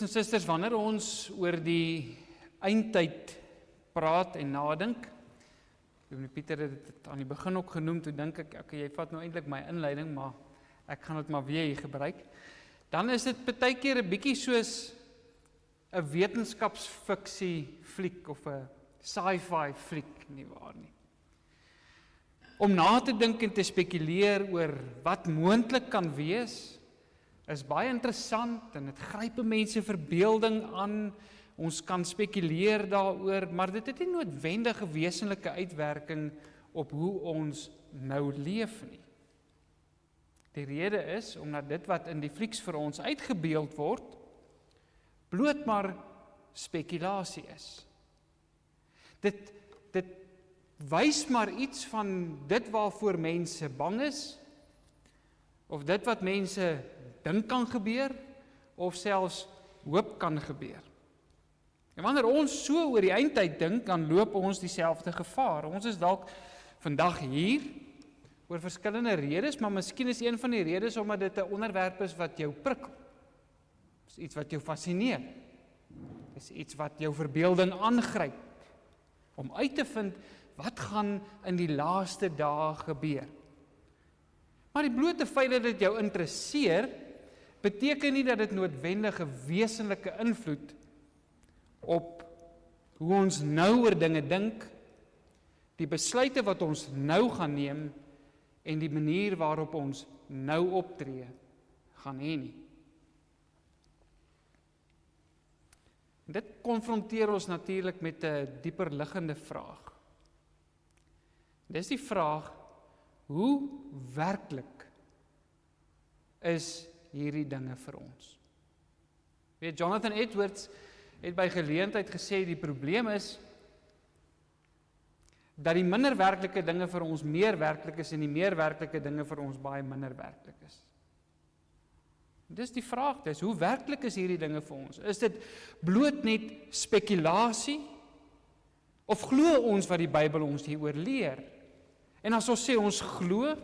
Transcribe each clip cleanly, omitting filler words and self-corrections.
En susters, wanneer ons oor die eindtyd praat en nadink, Dominee Pieter het dit aan die begin ook genoem, toe dink ek, okay, jy vat nou eintlik my inleiding, maar ek gaan dit maar weer hier gebruik, dan is dit baie keer 'n bietjie soos 'n wetenskapsfiksie fliek of 'n sci-fi fliek, nie waar nie. Om na te dink en te spekuleer oor wat moontlik kan wees, is baie interessant en dit gryp mense verbeelding aan. Ons kan spekuleer daaroor, maar dit het nie noodwendige wesenlike uitwerking op hoe ons nou leef nie. Die rede is, omdat dit wat in die flieks vir ons uitgebeeld word, bloot maar spekulasie is. Dit wys maar iets van dit waarvoor mense bang is, of dit wat mense dink kan gebeur, of selfs hoop kan gebeur. En wanneer ons so oor die eindtyd dink, dan loop ons dieselfde gevaar. Ons is dalk vandag hier, oor verskillende redes, maar miskien is een van die redes omdat dit 'n onderwerp is wat jou prikkel. Dit is iets wat jou fascineer. Dit is iets wat jou verbeelding aangryp, om uit te vind, wat gaan in die laaste dae gebeur. Maar die blote feit dat dit jou interesseer, beteken nie dat dit noodwendige wesenlike invloed op hoe ons nou oor dinge dink, die besluite wat ons nou gaan neem, en die manier waarop ons nou optree, gaan hê nie. Dit konfronteer ons natuurlik met 'n dieper liggende vraag. Dis die vraag, hoe werklik is hierdie dinge vir ons? Weet, Jonathan Edwards het by geleentheid gesê, die probleem is, dat die minder werklike dinge vir ons meer werklik is, en die meer werklike dinge vir ons baie minder werklik is. Dis die vraag, dis, hoe werklik is hierdie dinge vir ons? Is dit bloot net spekulasie, of glo ons wat die Bybel ons hieroor leer? En as ons sê ons glo,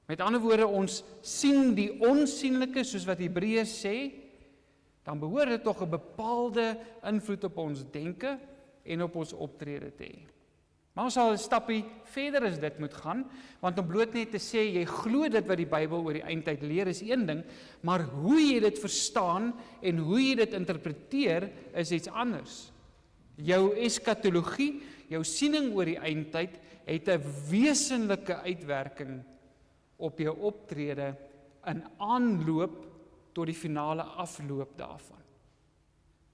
met ander woorde, ons sien die onsienlike, soos wat Hebreërs sê, dan behoort dit tog 'n bepaalde invloed op ons denke en op ons optrede te hê. Maar ons sal 'n stappie verder as dit moet gaan, want om bloot net te sê, jy glo dit wat die Bybel oor die eindtyd leer, is een ding, maar hoe jy dit verstaan en hoe jy dit interpreteer, is iets anders. Jou eskatologie, jou siening oor die eindtyd, het 'n wesenlike uitwerking op jou optrede in aanloop tot die finale afloop daarvan.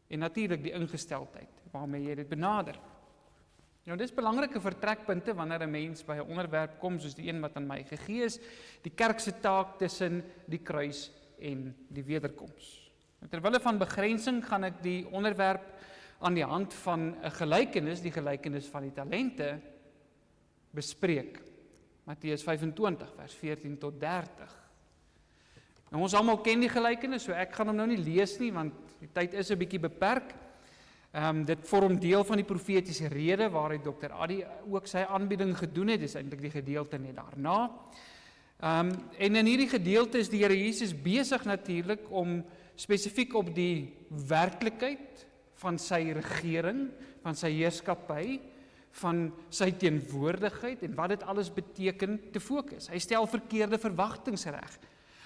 En natuurlik die ingesteldheid waarmee jy dit benader. Nou, dis belangrike vertrekpunte wanneer 'n mens by 'n onderwerp kom soos die een wat aan my gegee is, die kerk se taak tussen die kruis en die wederkoms. Terwille van begrensing gaan ek die onderwerp aan die hand van 'n gelykenis, die gelykenis van die talente, bespreek. Matteus 25, vers 14 tot 30. Nou, ons almal ken die gelykenis, so ek gaan hom nou nie lees nie, want die tyd is 'n bietjie beperk. Dit vorm deel van die profetiese rede, waaruit Dr. Addy ook sy aanbieding gedoen het, dis eintlik die gedeelte net daarna. En in hierdie gedeelte is die Here Jesus besig natuurlik om spesifiek op die werklikheid van sy regering, van sy heerskappy, van sy teenwoordigheid en wat dit alles beteken te fokus. Hy stel verkeerde verwagtinge reg.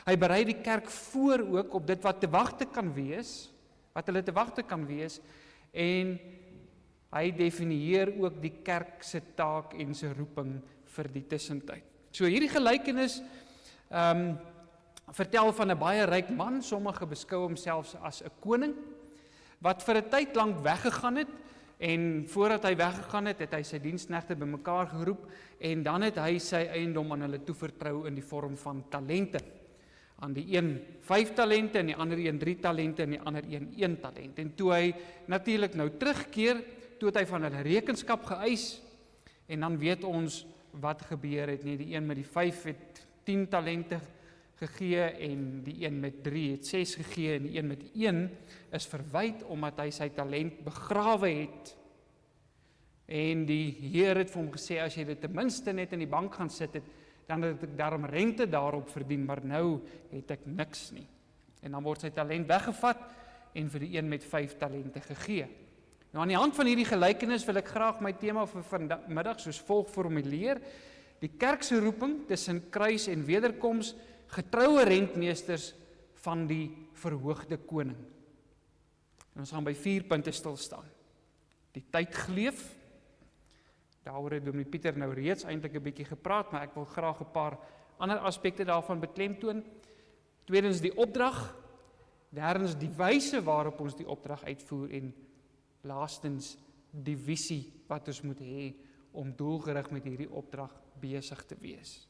Hy berei die kerk voor ook op dit wat te wagte kan wees, wat hulle te wagte kan wees, en hy definieer ook die kerk se taak en sy roeping vir die tussentyd. So hierdie gelykenis vertel van 'n baie ryk man, sommige beskou hom selfs as 'n koning, wat vir 'n tyd lank weggegaan het, en voordat hy weggegaan het, het hy sy diensknegte bymekaar geroep, en dan het hy sy eiendom aan hulle toevertrou in die vorm van talente. Aan die een 5 talente, en die ander een 3 talente, en die ander een 1 talent. En toe hy natuurlik nou terugkeer, toe het hy van hulle rekenskap geëis, en dan weet ons wat gebeur het nie. Die een met die 5 het 10 talente gegee, en die een met 3 het 6 gegee, en die een met 1 is verwyd, omdat hy sy talent begrawe het. En die Heer het vir hom gesê, as jy dit ten minste net in die bank gaan sit het, dan het ek daarom rente daarop verdien, maar nou het ek niks nie. En dan word sy talent weggevat, en vir die een met 5 talente gegee. Nou aan die hand van hierdie gelykenis wil ek graag my tema vir vanmiddag soos volg formuleer: die kerk se roeping tussen kruis en wederkoms, getroue rentmeesters van die verhoogde koning. En ons gaan by 4 punte stil staan. Die tydgleef, daaroor het Dominee Pieter nou reeds eintlik 'n bietjie gepraat, maar ek wil graag 'n paar ander aspekte daarvan beklemtoon. Tweedens die opdrag, derdens die wyse waarop ons die opdrag uitvoer en laastens die visie wat ons moet hê om doelgerig met hierdie opdrag besig te wees.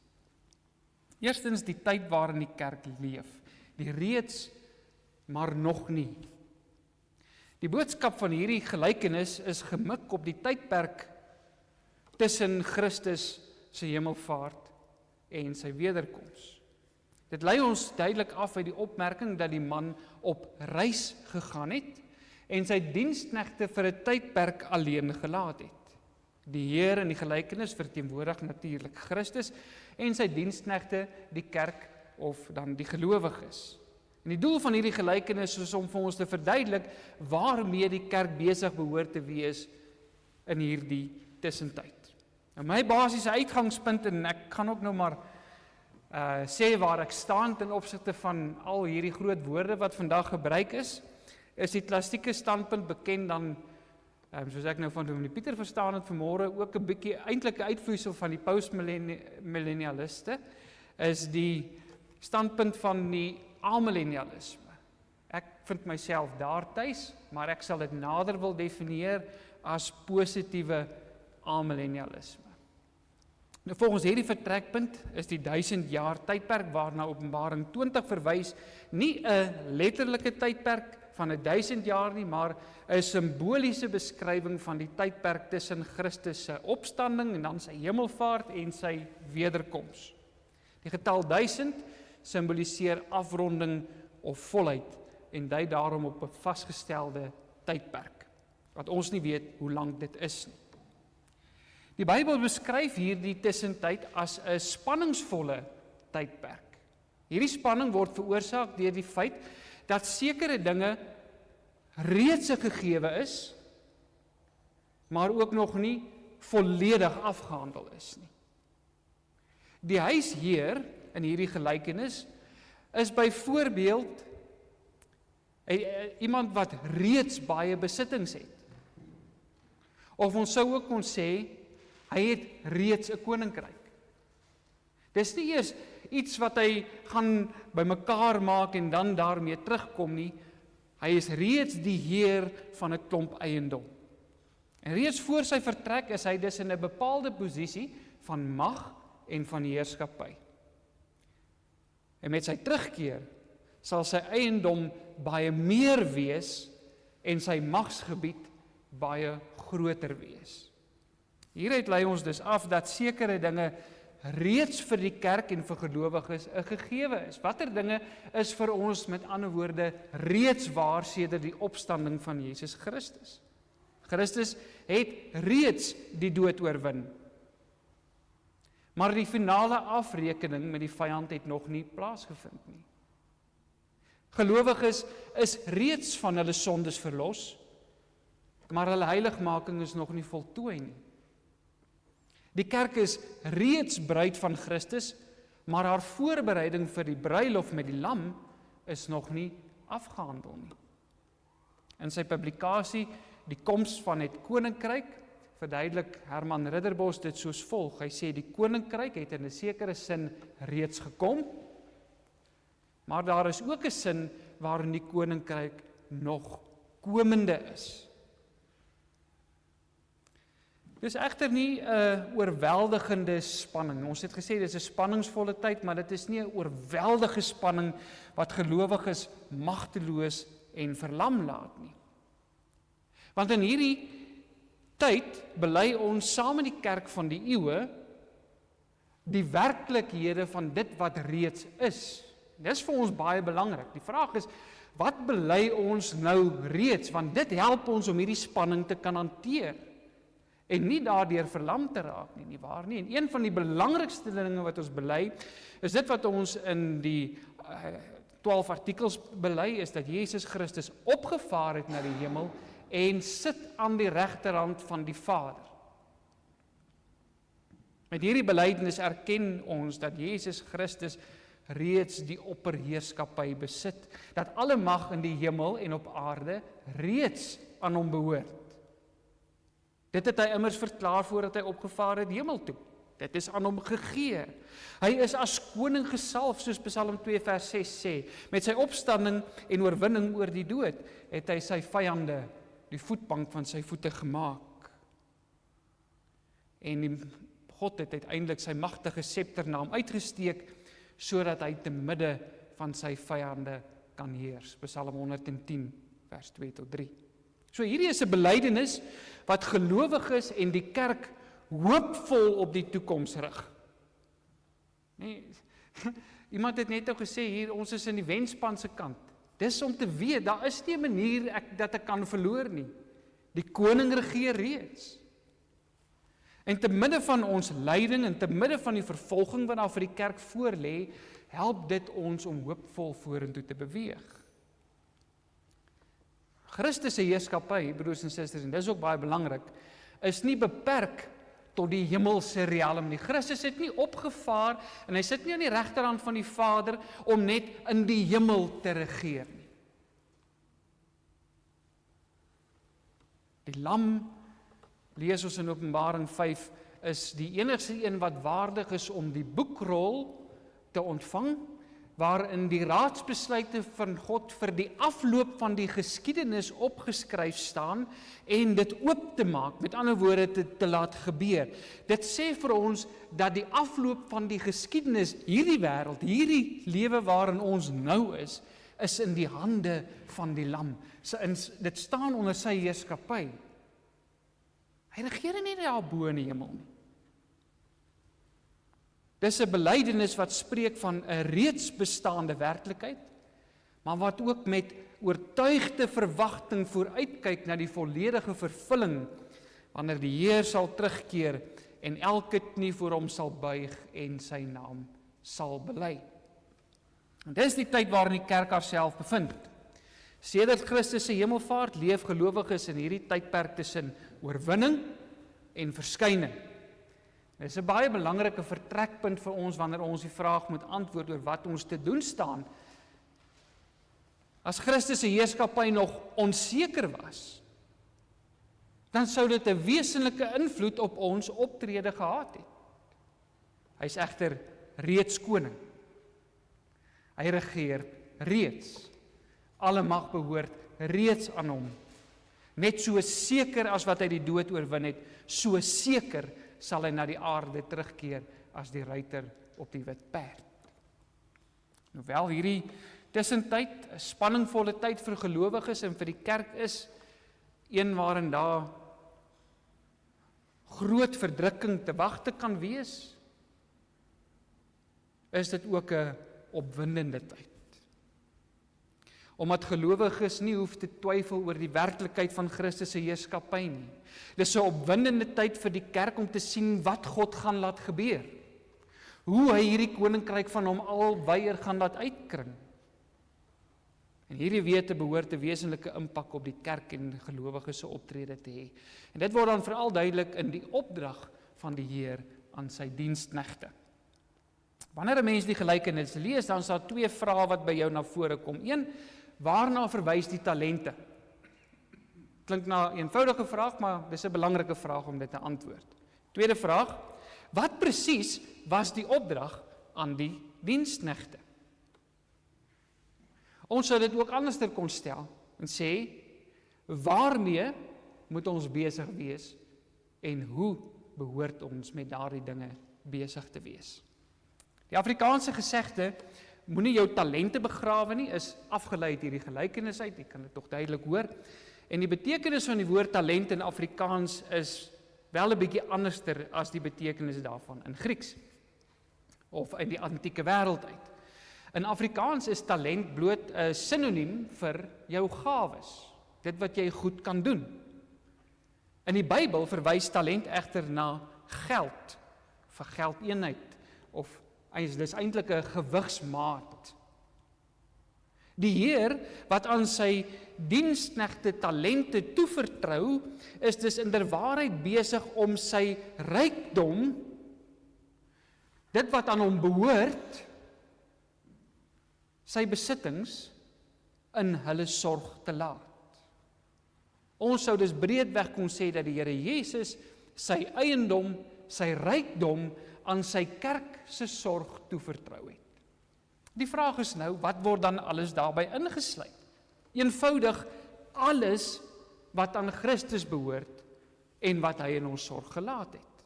Eerstens die tyd waarin die kerk leef, die reeds, maar nog nie. Die boodskap van hierdie gelykenis is gemik op die tydperk tussen Christus se hemelvaart en sy wederkoms. Dit lei ons duidelik af uit die opmerking dat die man op reis gegaan het en sy diensknegte vir 'n tydperk alleen gelaat het. Die Heer in die gelykenis verteenwoordig natuurlik Christus en sy diensknegte die kerk of dan die gelowiges. En die doel van hierdie gelykenis is om vir ons te verduidelik waarmee die kerk besig behoort te wees in hierdie tussentyd. Nou my basiese uitgangspunt, en ek gaan ook nou maar sê waar ek staan ten opsigte van al hierdie groot woorde wat vandag gebruik is die klassieke standpunt bekend dan, soos ek nou van Dominee Pieter verstaan het vanmôre, ook 'n bietjie eintlike uitvloeisel van die postmillennialiste, is die standpunt van die amillennialisme. Ek vind myself daar tuis, maar ek sal dit nader wil definieer as positiewe amillennialisme. Nou, volgens hierdie vertrekpunt is die 1000 jaar tydperk waarna Openbaring 20 verwys nie 'n letterlike tydperk van 1000 jaar nie, maar 'n simboliese beskrywing van die tydperk tussen Christus se opstanding en dan sy hemelvaart en sy wederkoms. Die getal 1000 simboliseer afronding of volheid en dui daarom op 'n vasgestelde tydperk, wat ons nie weet hoe lank dit is nie. Die Bybel beskryf hierdie tussentyd as 'n spanningsvolle tydperk. Hierdie spanning word veroorsaak deur die feit dat sekere dinge reeds 'n gegewe is, maar ook nog nie volledig afgehandel is nie. Die huisheer in hierdie gelykenis is byvoorbeeld iemand wat reeds baie besittings het. Of ons sou ook kon sê, hy het reeds 'n koninkryk. Dis nie eers iets wat hy gaan bymekaar maak en dan daarmee terugkom nie. Hy is reeds die heer van 'n klomp eiendom. En reeds voor sy vertrek is hy dus in 'n bepaalde posisie van mag en van heerskappy. En met sy terugkeer sal sy eiendom baie meer wees en sy magsgebied baie groter wees. Hieruit lei ons dus af dat sekere dinge reeds vir die kerk en vir gelowiges 'n gegewe is. Watter dinge is vir ons met ander woorde reeds waar sedert die opstanding van Jesus Christus? Christus het reeds die dood oorwin. Maar die finale afrekening met die vyand het nog nie plaasgevind nie. Gelowiges is reeds van hulle sondes verlos, maar hulle heiligmaking is nog nie voltooi nie. Die kerk is reeds bruid van Christus, maar haar voorbereiding vir die bruilof met die lam is nog nie afgehandel nie. In sy publikasie Die koms van het koninkryk verduidelik Herman Ridderbos dit soos volg. Hy sê die koninkryk het in 'n sekere sin reeds gekom, maar daar is ook 'n sin waarin die koninkryk nog komende is. Dis egter nie 'n oorweldigende spanning. Ons het gesê dis 'n spanningsvolle tyd, maar dit is nie 'n oorweldige spanning wat gelowiges magteloos en verlam laat nie. Want in hierdie tyd bely ons saam met die kerk van die eeue die werklikhede van dit wat reeds is. Dis vir ons baie belangrik. Die vraag is, wat bely ons nou reeds? Want dit help ons om hierdie spanning te kan hanteer en nie daardeur verlam te raak nie, nie waar nie. En een van die belangrikste dinge wat ons bely, is dit wat ons in die 12 artikels bely, is dat Jesus Christus opgevaar het na die hemel en sit aan die regterhand van die Vader. Met hierdie belydenis erken ons dat Jesus Christus reeds die opperheerskappy besit, dat alle mag in die hemel en op aarde reeds aan hom behoort. Dit het hy immers verklaar voordat hy opgevaar het hemel toe. Dit is aan hom gegee. Hy is as koning gesalf, soos Psalm 2 vers 6 sê. Met sy opstanding en oorwinning oor die dood, het hy sy vyande die voetbank van sy voete gemaak. En God het uiteindelik sy magtige scepter na hom uitgesteek, sodat hy te midde van sy vyande kan heers. Psalm 110 vers 2 tot 3. So hierdie is 'n belydenis wat gelowiges en die kerk hoopvol op die toekoms rig. Nee, iemand het net nou gesê hier, ons is in die wenspan se kant. Dis om te weet, daar is nie 'n manier dat ek kan verloor nie. Die koning regeer reeds. En te midde van ons lyding en te midde van die vervolging wat daar vir die kerk voorlê, help dit ons om hoopvol vorentoe te beweeg. Christus se heerskappy, broers en susters, en dis ook baie belangrik, is nie beperk tot die hemelse riekalm nie. Christus het nie opgevaar en hy sit nie aan die regterhand van die Vader om net in die hemel te regeer nie. Die lam, lees ons in Openbaring 5, is die enigste een wat waardig is om die boekrol te ontvang, waarin die raadsbesluite van God vir die afloop van die geskiedenis opgeskryf staan en dit oop te maak, met ander woorde te laat gebeur. Dit sê vir ons dat die afloop van die geskiedenis, hierdie wêreld, hierdie lewe waarin ons nou is in die hande van die lam. Dit staan onder sy heerskappy. Hy regeer nie daar bo in die hemel nie. Dis 'n belydenis wat spreek van 'n reeds bestaande werklikheid, maar wat ook met oortuigde verwagting vooruitkyk na die volledige vervulling, wanneer die Heer sal terugkeer en elke knie voor hom sal buig en sy naam sal bely. En dis die tyd waarin die kerk haarself bevind. Sedert Christus se hemelvaart leef gelowiges in hierdie tydperk tussen oorwinning en verskyning. Dit is 'n baie belangrike vertrekpunt vir ons wanneer ons die vraag moet antwoord oor wat ons te doen staan. As Christus se heerskappy nog onseker was, dan sou dit 'n wesenlike invloed op ons optrede gehad het. Hy is egter reeds koning. Hy regeer reeds. Alle mag behoort reeds aan hom. Net so seker as wat hy die dood oorwin het, so seker sal hy na die aarde terugkeer as die ruiter op die wit perd. Hoewel hierdie tussentyd 'n spanningvolle tyd vir gelowiges en vir die kerk is, een waarin daar groot verdrukking te wagte kan wees, is dit ook 'n opwindende tyd. Omdat gelowiges nie hoef te twyfel oor die werklikheid van Christus se heerskappy nie. Dis 'n opwindende tyd vir die kerk om te sien wat God gaan laat gebeur. Hoe hy hierdie koninkryk van hom alweier gaan laat uitkring. En hierdie wete behoort 'n wesenlike impak op die kerk en gelowiges se optrede te hê. En dit word dan veral duidelik in die opdrag van die Heer aan sy diensknegte. Wanneer 'n mens die gelykenis lees, dan is daar twee vrae wat by jou na vore kom. Een, waarna verwys die talente? Klink na 'n eenvoudige vraag, maar dis 'n belangrike vraag om dit te antwoord. Tweede vraag, wat presies was die opdrag aan die diensknegte? Ons sou dit ook anderster kon stel en sê, waarmee moet ons besig wees en hoe behoort ons met daardie dinge besig te wees? Die Afrikaanse gesegde, moenie jou talente begrawe nie, is afgelei uit hierdie gelykenis uit, jy kan dit tog duidelik hoor. En die betekenis van die woord talent in Afrikaans is wel 'n bietjie anderster as die betekenis daarvan in Grieks of in die antieke wêreld uit. In Afrikaans is talent bloot 'n sinoniem vir jou gawes, dit wat jy goed kan doen. In die Bybel verwys talent egter na geld, vir geldeenheid of dis eintlik 'n gewigsmaat. Die Heer wat aan sy diensknegte talente toevertrou, is dus inderwaarheid besig om sy rykdom, dit wat aan hom behoort, sy besittings in hulle sorg te laat. Ons sou dus breedweg kon sê dat die Here Jesus sy eiendom, sy rykdom aan sy kerk se sorg toevertrou het. Die vraag is nou, wat word dan alles daarbey ingesluit? Eenvoudig alles wat aan Christus behoort en wat hy in ons sorg gelaat het.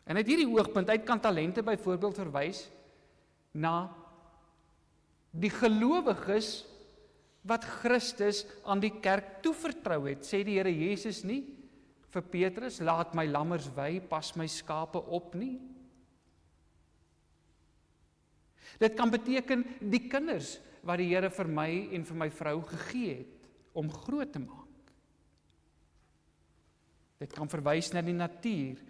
En uit hierdie oogpunt uit kan talente byvoorbeeld verwys na die gelowiges wat Christus aan die kerk toevertrou het. Sê die Here Jesus nie vir Petrus, laat my lammers wei, pas my skape op nie. Dit kan beteken die kinders wat die Here vir my en vir my vrou gegee het om groot te maak. Dit kan verwys na die natuur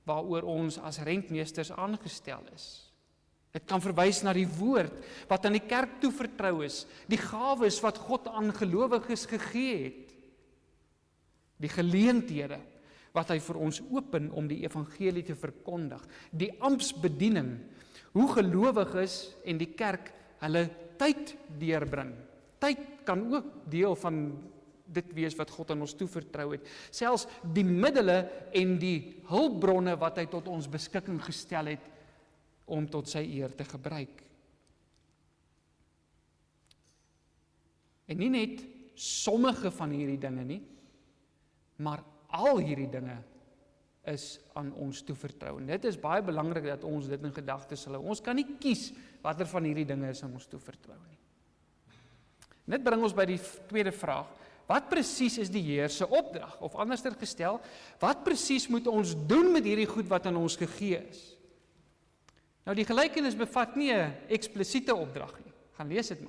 waaroor ons as rentmeesters aangestel is. Dit kan verwys na die woord wat aan die kerk toevertrou is, die gawes wat God aan gelowiges gegee het, die geleenthede wat hy vir ons open om die evangelie te verkondig, die amptsbediening, hoe gelowiges en die kerk hulle tyd deurbring. Tyd kan ook deel van dit wees wat God aan ons toevertrou het. Selfs die middele en die hulpbronne wat hy tot ons beskikking gestel het om tot sy eer te gebruik. En nie net sommige van hierdie dinge nie, maar al hierdie dinge is aan ons toevertrou. En dit is baie belangrik dat ons dit in gedagtes hou. Ons kan nie kies watter van hierdie dinge is aan ons toevertrou nie. Dit bring ons by die tweede vraag. Wat presies is die Heer se opdrag? Of anderster gestel, wat presies moet ons doen met hierdie goed wat aan ons gegee is? Nou die gelykenis bevat nie 'n eksplisiete opdrag nie. Gaan lees dit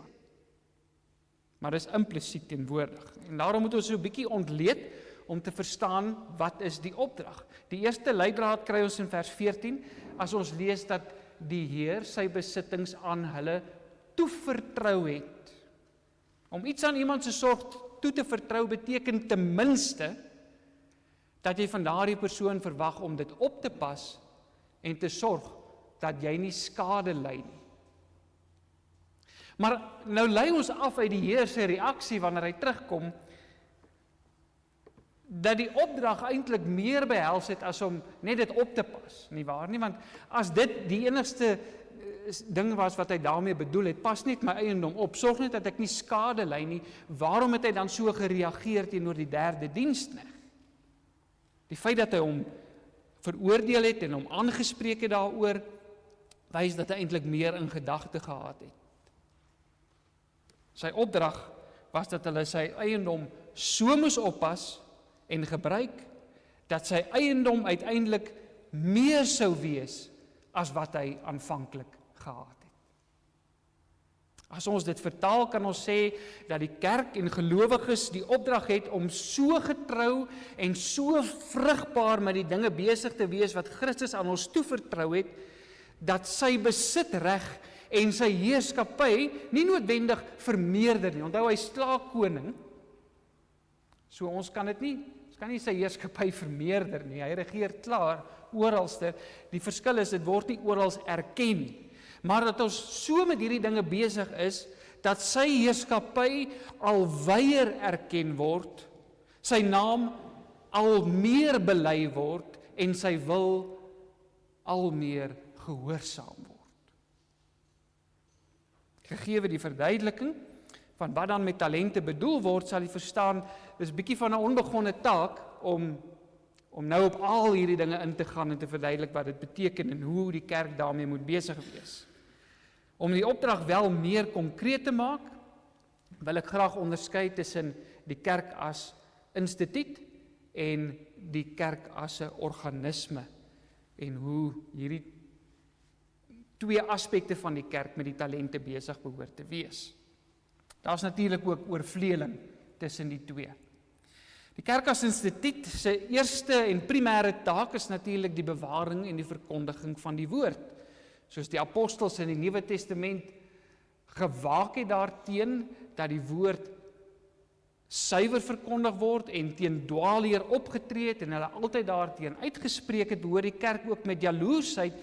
maar dis implisiet teenwoordig. En daarom moet ons so 'n bietjie ontleed om te verstaan wat is die opdrag. Die eerste leidraad kry ons in vers 14 as ons lees dat die Heer sy besittings aan hulle toevertrou het. Om iets aan iemand se sorg toe te vertrou beteken ten minste dat jy van daardie persoon verwag om dit op te pas en te sorg dat jy nie skade ly nie. Maar nou lei ons af uit die Heer se reaksie wanneer hy terugkom, dat die opdrag eintlik meer behels het as om net dit op te pas, nie waar nie? Want as dit die enigste ding was wat hy daarmee bedoel het, pas net my eiendom op, sorg net dat ek nie skade ly nie, waarom het hy dan so gereageer teenoor die derde diensknegt? Die feit dat hy hom veroordeel het en hom aangespreek het daaroor, wys dat hy eintlik meer in gedagte gehad het. Sy opdrag was dat hulle sy eiendom so moes oppas en gebruik, dat sy eiendom uiteindelik meer sou wees as wat hy aanvanklik gehad het. As ons dit vertaal, kan ons sê dat die kerk en gelowiges die opdrag het om so getrou en so vrugbaar met die dinge besig te wees wat Christus aan ons toevertrou het, dat sy besitreg en sy heerskappy nie noodwendig vermeerder nie. Onthou, hy is klaarkoning, so ons kan nie sy heerskappy vermeerder nie, hy regeer klaar oralste. Die verskil is, dit word nie orals erken nie, maar dat ons so met hierdie dinge besig is, dat sy heerskappy al wyer erken word, sy naam al meer bely word, en sy wil al meer gehoorsaam word. Gegee die verduideliking van wat dan met talente bedoel word, sal jy verstaan, dis 'n bietjie van 'n onbegonne taak om nou op al hierdie dinge in te gaan en te verduidelik wat dit beteken en hoe die kerk daarmee moet besig wees. Om die opdrag wel meer konkreet te maak, wil ek graag onderskei tussen die kerk as instituut en die kerk as 'n organisme en hoe hierdie twee aspekte van die kerk met die talente besig behoort te wees. Daar's natuurlik ook oorvleeling tussen die twee. Die kerk as instituut se eerste en primêre taak is natuurlik die bewaring en die verkondiging van die woord. Soos die apostels in die Nuwe Testament gewaak het daarteen dat die woord suiwer verkondig word en teen dwaalleer opgetree het en hulle altyd daarteen uitgespreek het, behoort die kerk ook met jaloesheid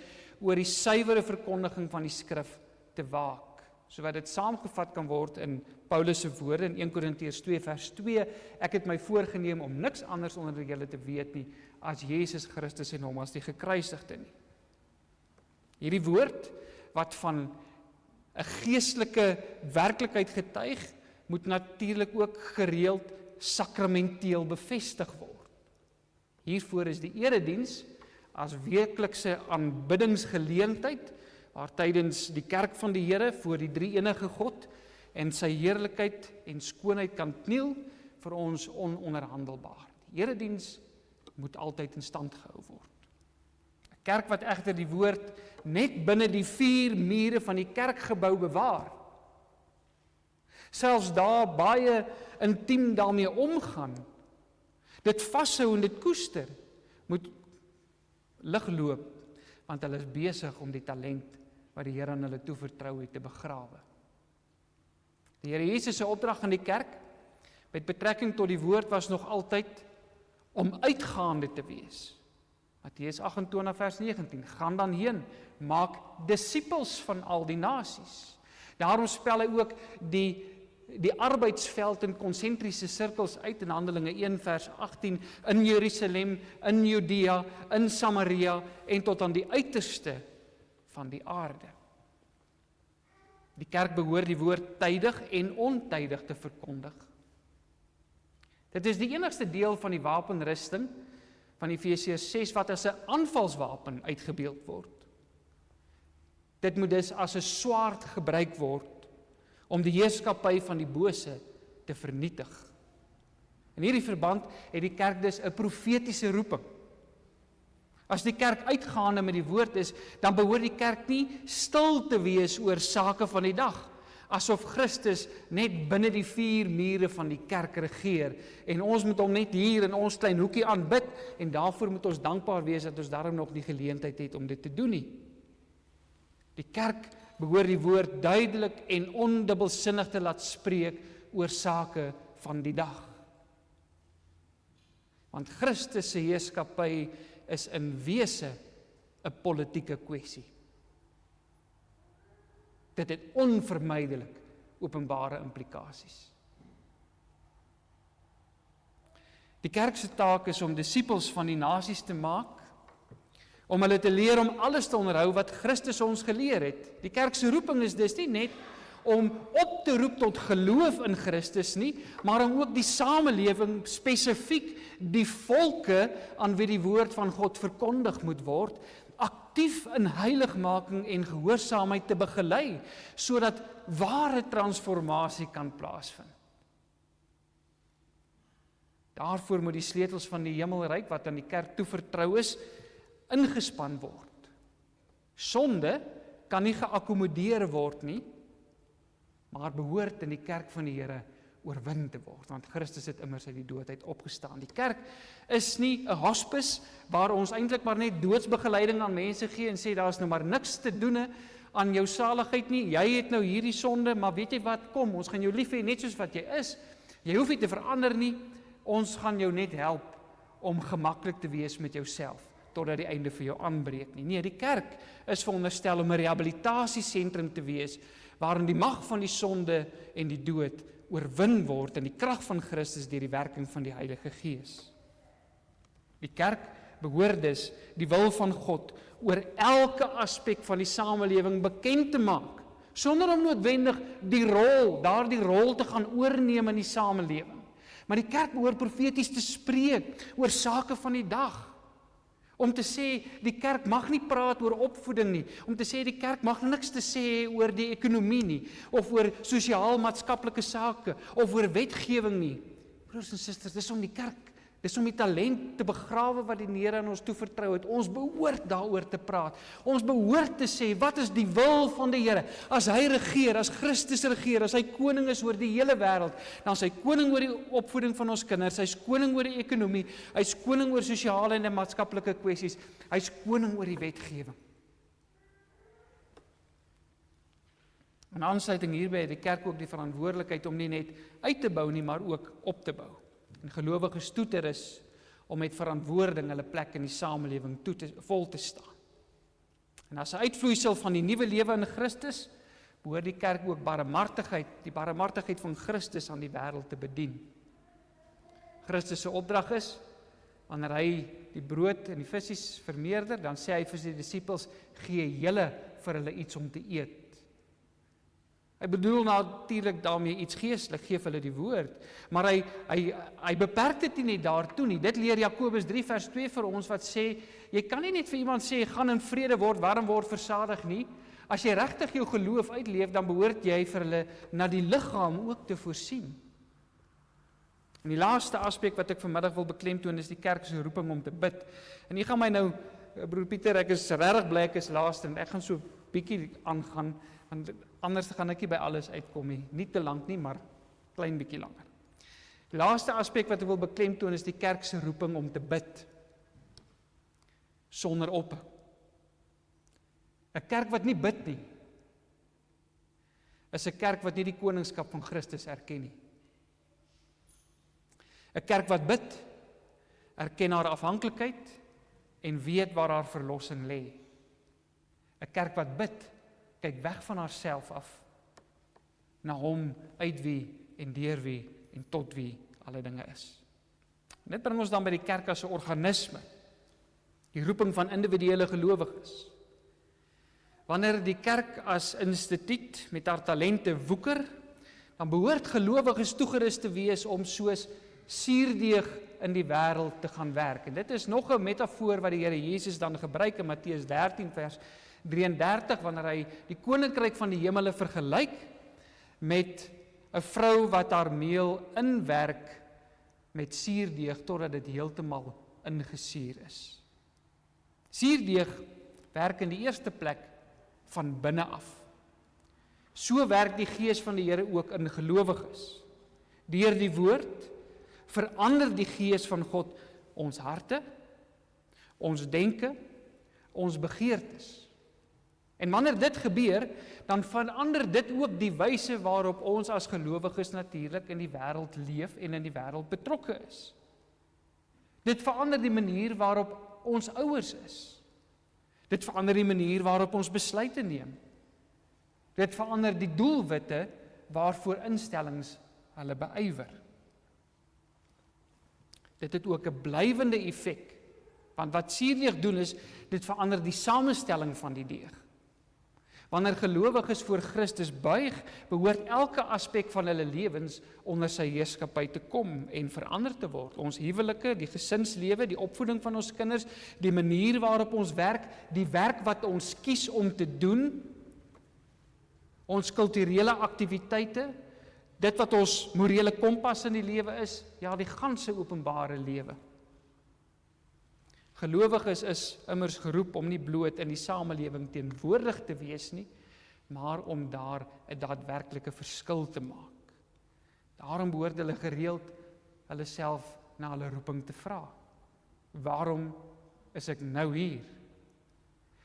oor die suiwere verkondiging van die skrif te waak, sodat dit saamgevat kan word in Paulus se woorde in 1 Korintiërs 2 vers 2, ek het my voorgenem om niks anders onder julle te weet nie, as Jesus Christus en hom as die gekruisigde nie. Hierdie woord, wat van 'n geestelike werklikheid getuig, moet natuurlik ook gereeld sakramenteel bevestig word. Hiervoor is die erediens as weeklikse aanbiddingsgeleentheid, waar tydens die kerk van die Here voor die drie-enige God en sy heerlikheid en skoonheid kan kniel, vir ons ononderhandelbaar. Die erediens moet altyd in stand gehou word. 'n Kerk wat egter die woord net binne die 4 mure van die kerkgebou bewaar, selfs daar baie intiem daarmee omgaan, dit vashou en dit koester, moet ligloop, want hulle is besig om die talent wat die Here aan hulle toevertrou het te begrawe. Die Here Jesus se opdrag aan die kerk met betrekking tot die woord was nog altyd om uitgaande te wees. Matteus 28 vers 19, gaan dan heen, maak disippels van al die nasies. Daarom spel hy ook die arbeidsveld in konsentriese sirkels uit in Handelinge 1 vers 18, in Jerusalem, in Judea, in Samaria en tot aan die uiterste van die aarde. Die kerk behoort die woord tydig en ontydig te verkondig. Dit is die enigste deel van die wapenrusting van Efesiërs 6 wat as 'n aanvalswapen uitgebeeld word. Dit moet dus as 'n swaard gebruik word om die heerskappy van die bose te vernietig. In hierdie verband het die kerk dus 'n profetiese roeping. As die kerk uitgaande met die woord is, dan behoort die kerk nie stil te wees oor sake van die dag, asof Christus net binne die 4 mure van die kerk regeer, en ons moet hom net hier in ons klein hoekie aanbid, en daarvoor moet ons dankbaar wees dat ons daarom nog die geleentheid het om dit te doen nie. Die kerk behoort die woord duidelik en ondubbelsinnig te laat spreek oor sake van die dag. Want Christus se heerskappy is in wese 'n politieke kwessie. Dit het onvermydelik openbare implikasies. Die kerk se taak is om disippels van die nasies te maak, om hulle te leer om alles te onderhou wat Christus ons geleer het. Die kerk se roeping is dus nie net om op te roep tot geloof in Christus nie, maar om ook die samelewing, spesifiek die volke aan wie die woord van God verkondig moet word, aktief in heiligmaking en gehoorsaamheid te begelei, sodat ware transformasie kan plaasvind. Daarvoor moet die sleutels van die hemelryk wat aan die kerk toevertrou is, ingespan word. Sonde kan nie geakkommodeer word nie, maar behoort in die kerk van die Here oorwin te word, want Christus het immers uit die dood uit opgestaan. Die kerk is nie 'n hospice waar ons eintlik maar net doodsbegeleiding aan mense gee en sê daar is nou maar niks te doen aan jou saligheid nie. Jy het nou hierdie sonde, maar weet jy wat? Kom, ons gaan jou lief hê net soos wat jy is. Jy hoef nie te verander nie. Ons gaan jou net help om gemaklik te wees met jouself totdat die einde vir jou aanbreek nie. Nee, die kerk is veronderstel om 'n rehabilitasiesentrum te wees waarin die mag van die sonde en die dood oorwin word in die krag van Christus deur die werking van die Heilige Gees. Die kerk behoort dus die wil van God oor elke aspek van die samelewing bekend te maak, sonder om noodwendig daardie rol te gaan oorneem in die samelewing. Maar die kerk behoort profeties te spreek oor sake van die dag. Om te sê, die kerk mag nie praat oor opvoeding nie. Om te sê, die kerk mag niks te sê oor die ekonomie nie, of oor sosiaal-maatskaplike sake, of oor wetgewing nie. Broers en susters, dis om die kerk, dis om die talent te begrawe wat die Here aan ons toevertrou het. Ons behoort daaroor te praat. Ons behoort te sê, wat is die wil van die Here? As hy regeer, as Christus regeer, as hy koning is oor die hele wêreld, dan is hy koning oor die opvoeding van ons kinders, hy's koning oor die ekonomie, hy's koning oor sosiale en maatskaplike kwessies, hy's koning oor die wetgewing. In aansluiting hierby het die kerk ook die verantwoordelikheid om nie net uit te bou nie, maar ook op te bou. En gelowiges toe te rus om met verantwoording hulle plek in die samelewing vol te staan. En as 'n uitvloeisel van die nuwe lewe in Christus, behoort die kerk ook die barmhartigheid van Christus aan die wêreld te bedien. Christus se opdrag is, wanneer hy die brood en die visse vermeerder, dan sê hy vir sy disippels, gee julle vir hulle iets om te eet. Hy bedoel natuurlik daarmee iets geestelik, gee vir hulle die woord, maar hy beperk dit nie net daartoe nie. Dit leer Jakobus 3 vers 2 vir ons wat sê, jy kan nie net vir iemand sê, gaan in vrede word, warm word, versadig nie. As jy regtig jou geloof uitleef, dan behoort jy vir hulle na die liggaam ook te voorsien. En die laaste aspek wat ek vanmiddag wil beklemtoon is die kerk se roeping om te bid. En hier gaan my nou, broer Pieter, ek is regtig bly ek is laaste en ek gaan so bietjie aangaan, want anders gaan ek nie by alles uitkom nie. Nie te lank nie, maar klein bietjie langer. Die laaste aspek wat ek wil beklemtoon is die kerk se roeping om te bid. Sonder ophou. 'n kerk wat nie bid nie, is 'n kerk wat nie die koningskap van Christus erken nie. 'n kerk wat bid, erken haar afhanklikheid en weet waar haar verlossing lê. 'n kerk wat bid, kyk weg van haarself af, na hom uit wie en deur wie en tot wie alle dinge is. En dit bring ons dan by die kerk as 'n organisme, die roeping van individuele gelowiges. Wanneer die kerk as instituut met haar talente woeker, dan behoort gelowiges toegerus te wees om soos suurdeeg in die wêreld te gaan werk. En dit is nog 'n metafoor wat die Here Jesus dan gebruik in Matteus 13 vers 33, wanneer hy die koninkryk van die hemele vergelyk met 'n vrou wat haar meel inwerk met suurdeeg totdat dit heeltemal ingesuur is. Suurdeeg werk in die eerste plek van binne af. So werk die Gees van die Here ook in gelowiges. Deur die woord verander die Gees van God ons harte, ons denke, ons begeertes. En wanneer dit gebeur, dan verander dit ook die wyse waarop ons as gelowiges natuurlik in die wêreld leef en in die wêreld betrokke is. Dit verander die manier waarop ons ouers is. Dit verander die manier waarop ons besluite neem. Dit verander die doelwitte waarvoor instellings hulle beywer. Dit het ook 'n blywende effek, want wat suurdeeg doen is, dit verander die samestelling van die deeg. Wanneer gelowiges voor Christus buig, behoort elke aspek van hulle lewens onder sy heerskappy te kom en verander te word. Ons huwelike, die gesinslewe, die opvoeding van ons kinders, die manier waarop ons werk, die werk wat ons kies om te doen, ons kulturele aktiwiteite, dit wat ons morele kompas in die lewe is, ja, die ganse openbare lewe. Gelowiges is immers geroep om nie bloot in die samelewing teenwoordig te wees nie, maar om daar 'n daadwerklike verskil te maak. Daarom behoort hulle gereeld hulle self na hulle roeping te vra. Waarom is ek nou hier?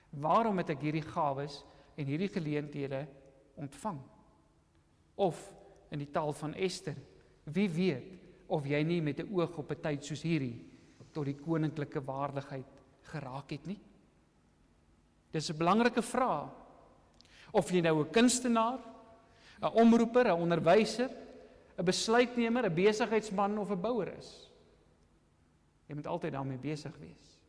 Waarom het ek hierdie gawes en hierdie geleenthede ontvang? Of in die taal van Ester, wie weet of jy nie met 'n oog op 'n tyd soos hierdie tot die koninklike waardigheid geraak het nie? Dis 'n belangrike vraag. Of jy nou 'n kunstenaar, 'n omroeper, 'n onderwyser, 'n besluitnemer, 'n besigheidsman of 'n bouer is. Jy moet altyd daarmee besig wees.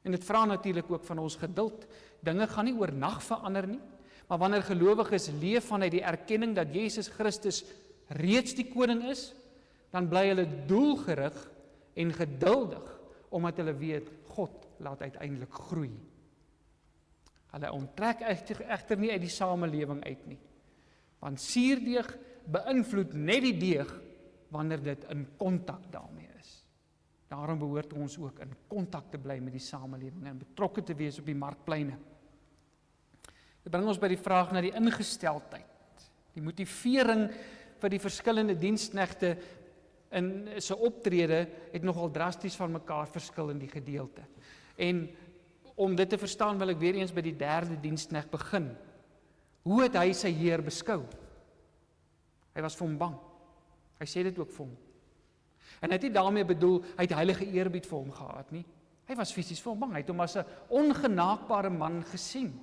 En dit vra natuurlik ook van ons geduld. Dinge gaan nie oornag verander nie, maar wanneer gelowiges leef vanuit die erkenning dat Jesus Christus reeds die koning is, dan bly hulle doelgerig en geduldig, omdat hulle weet, God laat uiteindelik groei. Hulle onttrek egter nie uit die samelewing uit nie, want suurdeeg beïnvloed net die deeg, wanneer dit in kontak daarmee is. Daarom behoort ons ook in kontak te bly met die samelewing en betrokke te wees op die markpleine. Dit bring ons by die vraag na die ingesteldheid, die motivering vir die verskillende diensknegte in sy optrede het nogal drasties van mekaar verskil in die gedeelte. En om dit te verstaan wil ek weer eens by die derde diensknegt begin. Hoe het hy sy Heer beskou? Hy was vir hom bang. Hy sê dit ook vir hom. En hy het nie daarmee bedoel, hy het heilige eerbied vir hom gehad nie. Hy was fisies vir hom bang. Hy het hom as 'n ongenaakbare man gesien.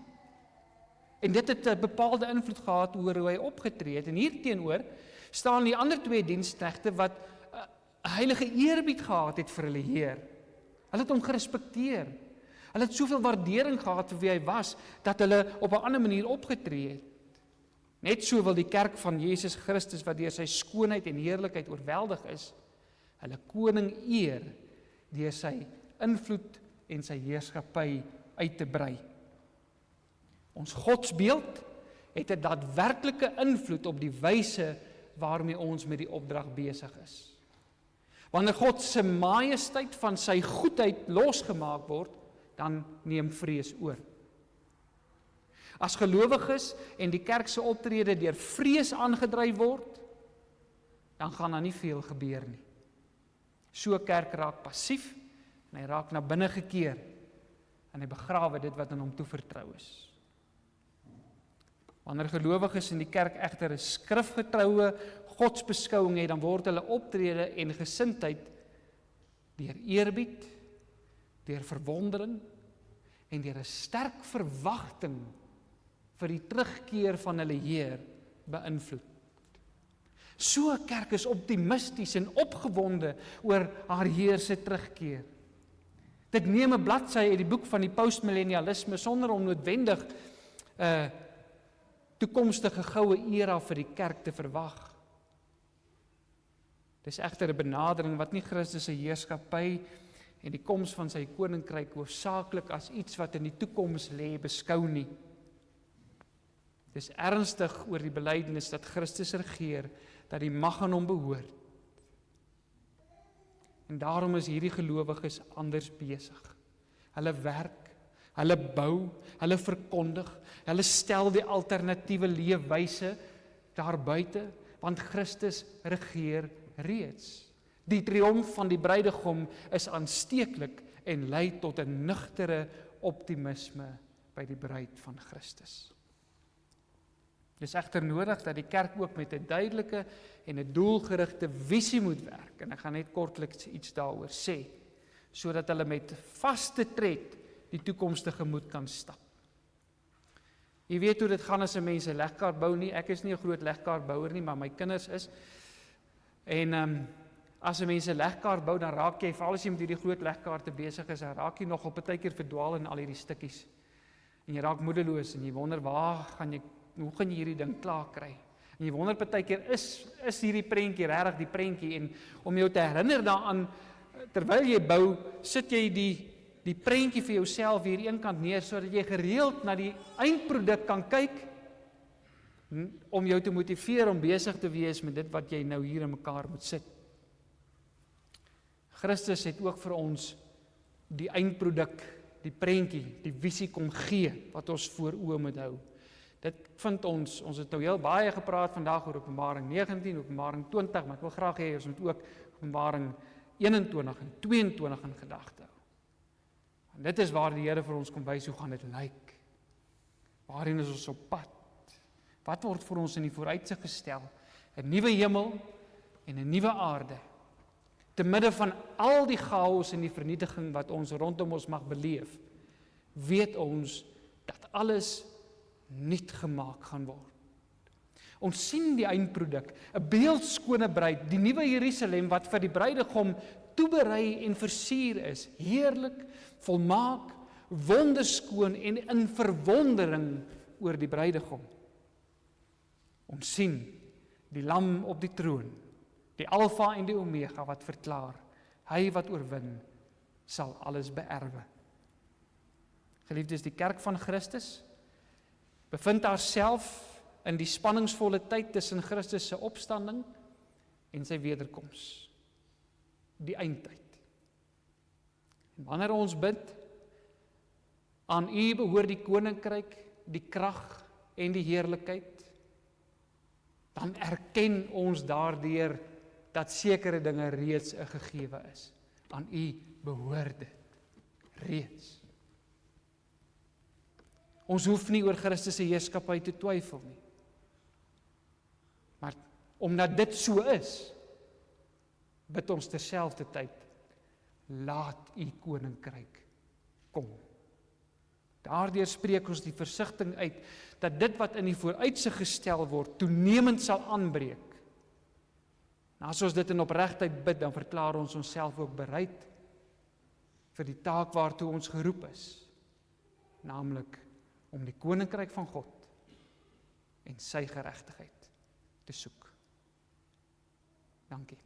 En dit het 'n bepaalde invloed gehad oor hoe hy opgetree het. En hierteenoor staan die ander twee diensknegte wat 'n heilige eerbied gehad het vir hulle Heer. Hulle het hom gerespekteer. Hulle het soveel waardering gehad vir wie hy was, dat hulle op 'n ander manier opgetree het. Net so wil die kerk van Jesus Christus, wat deur sy skoonheid en heerlikheid oorweldig is, hulle koning eer deur sy invloed en sy heerskappy uit te brei. Ons godsbeeld het 'n daadwerklike invloed op die wyse waarmee ons met die opdrag besig is. Wanneer God se majesteit van sy goedheid losgemaak word, dan neem vrees oor. As gelowiges en die kerk se optrede deur vrees aangedryf word, dan gaan daar nie veel gebeur nie. So 'n kerk raak passief en hy raak na binne gekeer en hy begrawe dit wat aan hom toevertrou is. Wanneer gelowiges in die kerk egter 'n skrifgetroue godsbeskouing het, dan word hulle optrede en gesindheid deur eerbied, deur verwondering en deur 'n sterk verwagting vir die terugkeer van hulle Heer beïnvloed. So 'n kerk is optimisties en opgewonde oor haar Heer se terugkeer. Dit neem 'n bladsy uit die boek van die postmillennialisme sonder om noodwendig 'n toekomstige goue era vir die kerk te verwag. Dis egter 'n benadering wat nie Christus se heerskappy en die koms van sy koninkryk hoofsaaklik as iets wat in die toekoms lê beskou nie. Dis ernstig oor die belydenis dat Christus regeer, dat die mag aan hom behoort. En daarom is hierdie gelowiges anders besig. Hulle werk, hulle bou, hulle verkondig, hulle stel die alternatiewe leefwyse daar buite, want Christus regeer reeds. Die triomf van die bruidegom is aansteeklik en lei tot 'n nugtere optimisme by die bruid van Christus. Dit is egter nodig dat die kerk ook met 'n duidelike en 'n doelgerigte visie moet werk, en ek gaan net kortliks iets daaroor sê, sodat hulle met vaste tred die toekoms tegemoet kan stap. Jy weet hoe dit gaan as 'n mens 'n legkaart bou nie. Ek is nie 'n groot legkaartbouer nie, maar my kinders is. En as 'n mens 'n legkaart bou, dan raak jy, veral as jy met hierdie groot legkaarte besig is, dan raak jy nogal partykeer verdwaal in al hierdie stukkies. En jy raak moedeloos en jy wonder hoe gaan jy hierdie ding klaar kry? En jy wonder partykeer, is hierdie prentjie regtig die prentjie? En om jou te herinner daaraan, terwyl jy bou, sit jy die prentjie vir jouself hier eenkant neer, sodat jy gereeld na die eindproduk kan kyk, om jou te motiveer om besig te wees met dit wat jy nou hier in mekaar moet sit. Christus het ook vir ons die eindproduk, die prentjie, die visie kom gee, wat ons voor oë moet hou. Dit vind ons het nou heel baie gepraat vandag oor Openbaring 19, Openbaring 20, maar ek wil graag hê ons moet ook Openbaring 21 en 22 in gedagte hou. En dit is waar die Here vir ons kom wys hoe gaan dit lyk. Waarheen is ons op pad? Wat word vir ons in die vooruitsig gestel? 'n Nuwe hemel en 'n nuwe aarde. Te midde van al die chaos en die vernietiging wat ons rondom ons mag beleef, weet ons dat alles nuut gemaak gaan word. Ons sien die eindproduk, 'n beeldskone bruid, die nuwe Jerusalem wat vir die bruidegom toeberei en versier is, heerlik, volmaak, wonderskoon en in verwondering oor die bruidegom. Ons sien die lam op die troon, die Alfa en die Omega wat verklaar, hy wat oorwin, sal alles beerwe. Geliefdes, die kerk van Christus bevind haarself in die spanningsvolle tyd tussen Christus se opstanding en sy wederkoms, die eindtyd. En wanneer ons bid, aan U behoort die koninkryk, die krag en die heerlikheid, dan erken ons daardeur dat sekere dinge reeds 'n gegewe is. Aan U behoort dit reeds. Ons hoef nie oor Christus se heerskappy te twyfel nie. Maar omdat dit so is, bid ons terselfdertyd, laat u koninkryk kom. Daardeur spreek ons die versigtiging uit, dat dit wat in die vooruitsig gestel word, toenemend sal aanbreek. En as ons dit in opregtheid bid, dan verklaar ons onsself ook bereid vir die taak waartoe ons geroep is, naamlik om die koninkryk van God en sy geregtigheid te soek. Dankie.